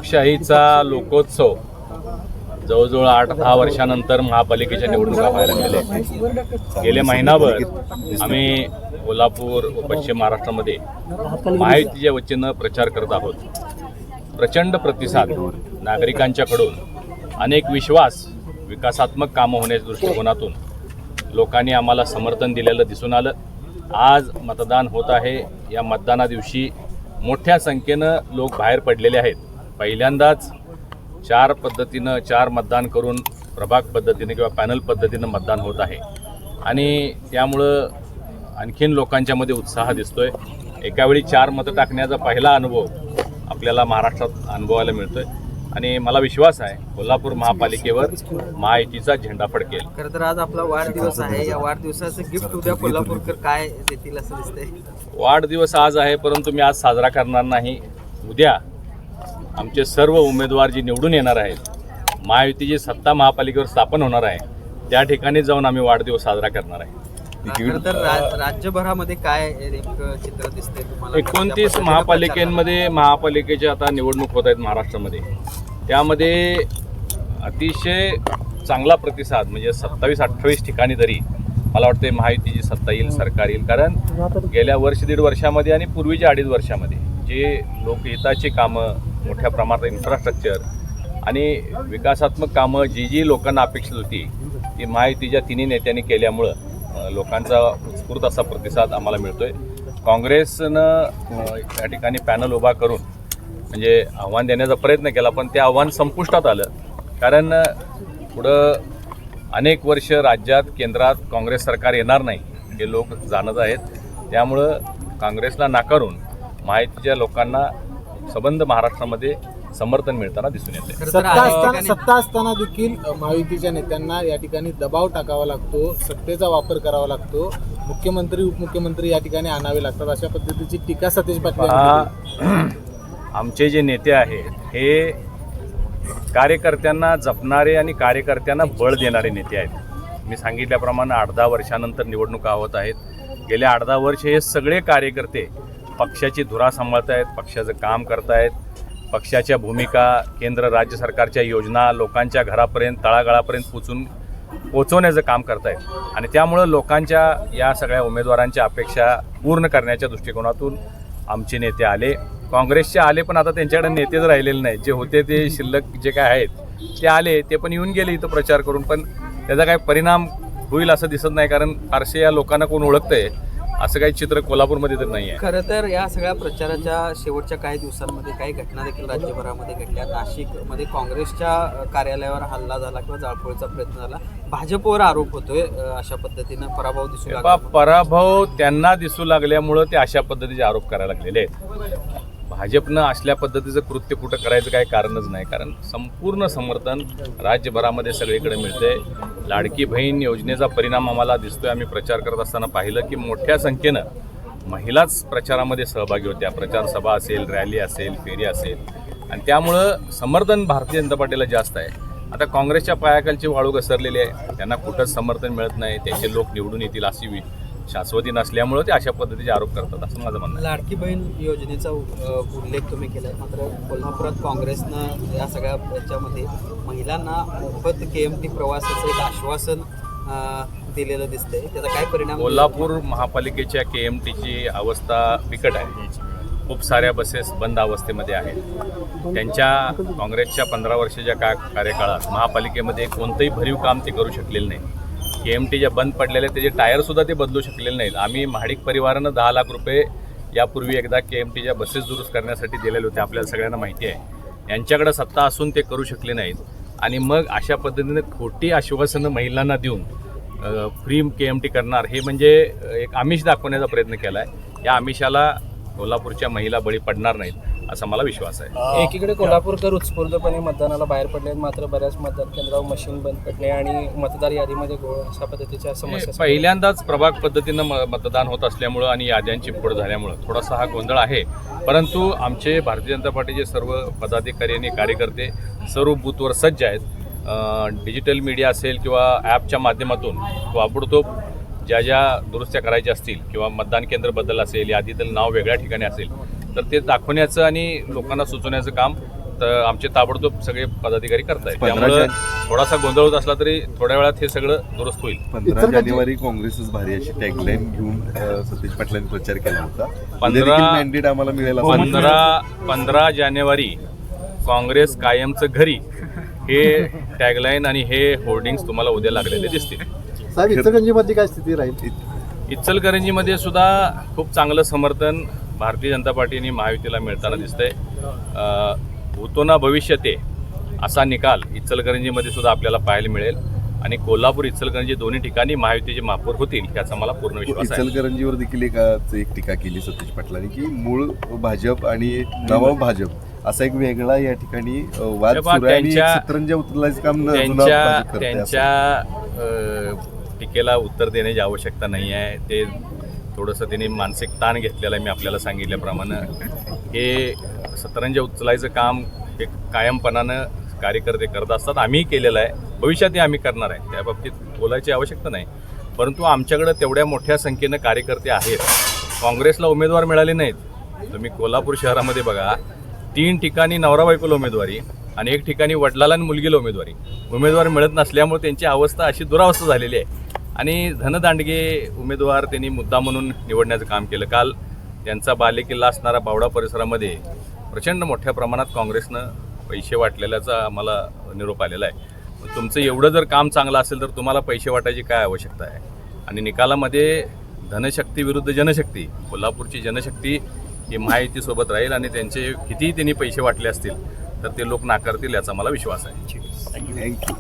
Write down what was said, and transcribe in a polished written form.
लोकशाहीचा लोकोत्सव जवळजवळ 8-10 वर्षानंतर महापालिकेच्या निवडणुका व्हायला लागलेल्या आहेत. गेले महिनाभर आम्ही कोल्हापूर व पश्चिम महाराष्ट्रामध्ये महायुतीच्या वतीनं प्रचार करत आहोत. प्रचंड प्रतिसाद नागरिकांच्याकडून, अनेक विश्वास, विकासात्मक कामं होण्याच्या दृष्टिकोनातून लोकांनी आम्हाला समर्थन दिलेलं दिसून आलं. आज मतदान होत आहे. या मतदाना दिवशी मोठ्या संख्येनं लोक बाहेर पडलेले आहेत. पहिल्यांदाच 4 मतदान करून प्रभाग पद्धतीने किंवा पॅनल पद्धतीनं मतदान होत आहे आणि त्यामुळं आणखीन लोकांच्यामध्ये उत्साह दिसतोय. एकावेळी 4 मतं टाकण्याचा पहिला अनुभव आपल्याला महाराष्ट्रात अनुभवायला मिळतोय आणि मला विश्वास आहे कोल्हापूर महापालिकेवर महायुतीचा झेंडा फडकेल. खरं तर आज आपला वाढदिवस आहे. या वाढदिवसाचं गिफ्ट उद्या कोल्हापूरकर काय देतील असं दिसतंय? वाढदिवस आज आहे, परंतु मी आज साजरा करणार नाही. उद्या आमचे सर्व उमेदवार जे निवडून येणार आहेत, महायुतीची सत्ता महापालिकेवर स्थापन होणार आहे, त्या ठिकाणी जाऊन आम्ही वाढदिवस साजरा करणार आहे. खरं तर राज्यभरामध्ये काय नेमकं चित्र दिसतंय तुम्हाला? 29 महापालिकेमध्ये महापालिकेच्या आता निवडणूक होत आहेत महाराष्ट्रामध्ये. त्यामध्ये अतिशय चांगला प्रतिसाद, म्हणजे 27-28 ठिकाणी तरी मला वाटते महायुतीची सत्ता येईल, सरकार येईल. कारण गेल्या 1-1.5 वर्षामध्ये आणि पूर्वीच्या 2.5 वर्षामध्ये जे लोकहिताची कामं, मोठ्या प्रमाणात इन्फ्रास्ट्रक्चर आणि विकासात्मक कामं जी लोकांना अपेक्षित होती ती महायुतीच्या तिन्ही नेत्यांनी केल्यामुळं लोकांचा उत्स्फूर्त असा प्रतिसाद आम्हाला मिळतोय. काँग्रेसनं या ठिकाणी पॅनल उभा करून म्हणजे आव्हान देण्याचा प्रयत्न केला, पण ते आव्हान संपुष्टात आलं. कारण पुढं अनेक वर्ष राज्यात, केंद्रात काँग्रेस सरकार येणार नाही हे लोक जाणत आहेत. त्यामुळं काँग्रेसला नाकारून महायुतीच्या लोकांना सबंध महाराष्ट्रामध्ये समर्थन मिळताना दिसून येते. सत्ता असताना देखील महायुतीच्या नेत्यांना या ठिकाणी दबाव टाकावा लागतो, सत्तेचा वापर करावा लागतो, मुख्यमंत्री उपमुख्यमंत्री या ठिकाणी आणावे लागतात, अशा पद्धतीची टीका सतेज पाटील. आमचे जे नेते आहेत हे कार्यकर्त्यांना जपणारे आणि कार्यकर्त्यांना बळ देणारे नेते आहेत. मी सांगितल्याप्रमाणे 8-10 वर्षानंतर निवडणुका होत आहेत. गेल्या 8-10 वर्ष हे सगळे कार्यकर्ते पक्षाची धुरा सांभाळत आहेत, पक्षाचं काम करतायत, पक्षाच्या भूमिका, केंद्र राज्य सरकारच्या योजना लोकांच्या घरापर्यंत, तळागाळापर्यंत पोचवण्याचं काम करतायत. आणि त्यामुळं लोकांच्या या सगळ्या उमेदवारांच्या अपेक्षा पूर्ण करण्याच्या दृष्टिकोनातून आमचे नेते आले. काँग्रेसचे आले, पण आता त्यांच्याकडे नेतेच राहिलेले नाहीत. जे होते ते शिल्लक जे काय आहेत ते आले, ते पण येऊन गेले इथं प्रचार करून, पण त्याचा काही परिणाम होईल असं दिसत नाही. कारण फारसे या लोकांना कोण ओळखतंय असं काही चित्र कोल्हापूरमध्ये तर नाही आहे. खरं तर या सगळ्या प्रचाराच्या शेवटच्या काही दिवसांमध्ये काही घटना देखील राज्यभरामध्ये घडल्या. नाशिकमध्ये काँग्रेसच्या कार्यालयावर हल्ला झाला किंवा जाळपोळीचा प्रयत्न झाला. भाजपवर आरोप होतोय अशा पद्धतीनं पराभव दिसू लागला. पराभव त्यांना दिसू लागल्यामुळं ते अशा पद्धतीचे आरोप करायला लागलेले आहेत. भाजपनं असल्या पद्धतीचं कृत्य कुठं करायचं काही कारणच नाही. कारण संपूर्ण समर्थन राज्यभरामध्ये सगळीकडे मिळते. लाडकी बहीण योजनेचा परिणाम आम्हाला दिसतोय. आम्ही प्रचार करत असताना पाहिलं की मोठ्या संख्येनं महिलाच प्रचारामध्ये सहभागी होत्या. प्रचार सभा असेल, रॅली असेल, फेरी असेल, आणि त्यामुळं समर्थन भारतीय जनता पार्टीला जास्त आहे. आता काँग्रेसच्या पायाखालची वाळू घसरलेली आहे, त्यांना कुठंच समर्थन मिळत नाही. त्यांचे लोक निवडून येतील अशी शाश्वती नसल्यामुळं ते अशा पद्धतीचे आरोप करतात असं माझं म्हणणं आहे. लाडकी बहीण योजनेचा उल्लेख तुम्ही केला, मात्र कोल्हापुरात काँग्रेसनं या सगळ्या याच्यामध्ये महिलांना मोफत KMT प्रवासाचं एक आश्वासन दिलेलं दिसतंय. त्याचा काय परिणाम? कोल्हापूर महापालिकेच्या KMTची अवस्था बिकट आहे. खूप साऱ्या बसेस बंद अवस्थेमध्ये आहेत. त्यांच्या काँग्रेसच्या 15 वर्षाच्या कार्यकाळात महापालिकेमध्ये कोणतंही भरीव काम ते करू शकलेलं नाही. KMT ज्या बंद पडलेल्या त्याचे टायरसुद्धा ते बदलू शकलेले नाहीत. आम्ही महाडिक परिवारानं 10 लाख रुपये यापूर्वी एकदा KMTच्या बसेस दुरुस्त करण्यासाठी दिलेले होते, आपल्याला सगळ्यांना माहिती आहे. यांच्याकडे सत्ता असून ते करू शकले नाहीत. आणि मग अशा पद्धतीने खोटी आश्वासनं महिलांना देऊन फ्री KMT करणार, हे म्हणजे एक आमिष दाखवण्याचा प्रयत्न केला आहे. या आमिषाला कोल्हापूरच्या महिला बळी पडणार नाहीत असा मला विश्वास आहे. एकीकडे कोल्हापूरकर उत्स्फूर्तपणे मतदानाला बाहेर पडले, मात्र बऱ्याच मतदान केंद्रावर मशीन बंद पडणे आणि मतदार यादीमध्ये घोळ अशा पद्धतीच्या समस्या. पहिल्यांदाच प्रभाग पद्धतीनं मतदान होत असल्यामुळं आणि याद्यांची फोड झाल्यामुळं थोडासा हा गोंधळ आहे. परंतु आमचे भारतीय जनता पार्टीचे सर्व पदाधिकारी आणि कार्यकर्ते सर्व बूथवर सज्ज आहेत. डिजिटल मीडिया असेल किंवा ॲपच्या माध्यमातून ताबडतोब ज्या दुरुस्त्या करायच्या असतील किंवा मतदान केंद्र बदल असेल, यादीतील नाव वेगळ्या ठिकाणी असेल तर ते दाखवण्याचं आणि लोकांना सुचवण्याचं काम तर आमचे ताबडतोब सगळे पदाधिकारी करतायत. 15 त्यामुळे थोडासा गोंधळ होत असला तरी थोड्या वेळात हे सगळं दुरुस्त होईल. 15 जानेवारी काँग्रेसच भारी अशी टॅगलाईन घेऊन सतीश पाटलांनी प्रचार केला होता. 15 मॅन्डेट आम्हाला मिळेल असं 15 जानेवारी काँग्रेस कायमचं घरी हे टॅगलाईन आणि हे होर्डिंग्स तुम्हाला उद्या लागलेले दिसतील. साहेब इचलकरंजीमध्ये काय स्थिती राहील? इचलकरंजीमध्ये सुद्धा खूप चांगलं समर्थन भारतीय जनता पार्टीने महायुतीला मिळताना दिसतंय. भूतो ना भविष्यते असा निकाल इचलकरंजीमध्ये सुद्धा आपल्याला पाहायला मिळेल आणि कोल्हापूर इचलकरंजी दोन्ही ठिकाणी महायुतीचे महापौर होतील याचा मला पूर्ण विश्वास आहे. इचलकरंजीवर देखील एक टीका केली सतीश पाटलांनी की मूळ भाजप आणि नवा भाजप असा एक वेगळा या ठिकाणी वाद सुरू आहे आणि एक सतरंजा उतरलायचं काम त्यांच्या टीकेला उत्तर देण्याची आवश्यकता नाही आहे. ते थोडंसं त्यांनी मानसिक ताण घेतलेला आहे. मी आपल्याला सांगितल्याप्रमाणे हे सतरंजा उचलायचं काम हे कायमपणानं कार्यकर्ते करत असतात. आम्हीही केलेलं आहे, भविष्यातही आम्ही करणार आहे, त्या बाबतीत बोलायची आवश्यकता नाही. परंतु आमच्याकडं तेवढ्या मोठ्या संख्येनं कार्यकर्ते आहेत. काँग्रेसला उमेदवार मिळाले नाहीत. तुम्ही कोल्हापूर शहरामध्ये बघा, 3 ठिकाणी नवरा बायकोला उमेदवारी आणि 1 ठिकाणी वडिलाला आणि मुलगीला उमेदवार मिळत नसल्यामुळे त्यांची अवस्था अशी दुरावस्था झालेली आहे. आणि धनदांडगे उमेदवार त्यांनी मुद्दा म्हणून निवडण्याचं काम केलं. काल त्यांचा बालेकिल्ला असणारा बावडा परिसरामध्ये प्रचंड मोठ्या प्रमाणात काँग्रेसनं पैसे वाटलेल्याचा आम्हाला निरोप आलेला आहे. तुमचं एवढं जर काम चांगलं असेल तर तुम्हाला पैसे वाटायची काय आवश्यकता आहे? आणि निकालामध्ये धनशक्ती विरुद्ध जनशक्ती, कोल्हापूरची जनशक्ती ही महायुतीसोबत राहील आणि त्यांचे कितीही त्यांनी पैसे वाटले असतील तर ते लोक नाकारतील याचा मला विश्वास आहे. थँक्यू.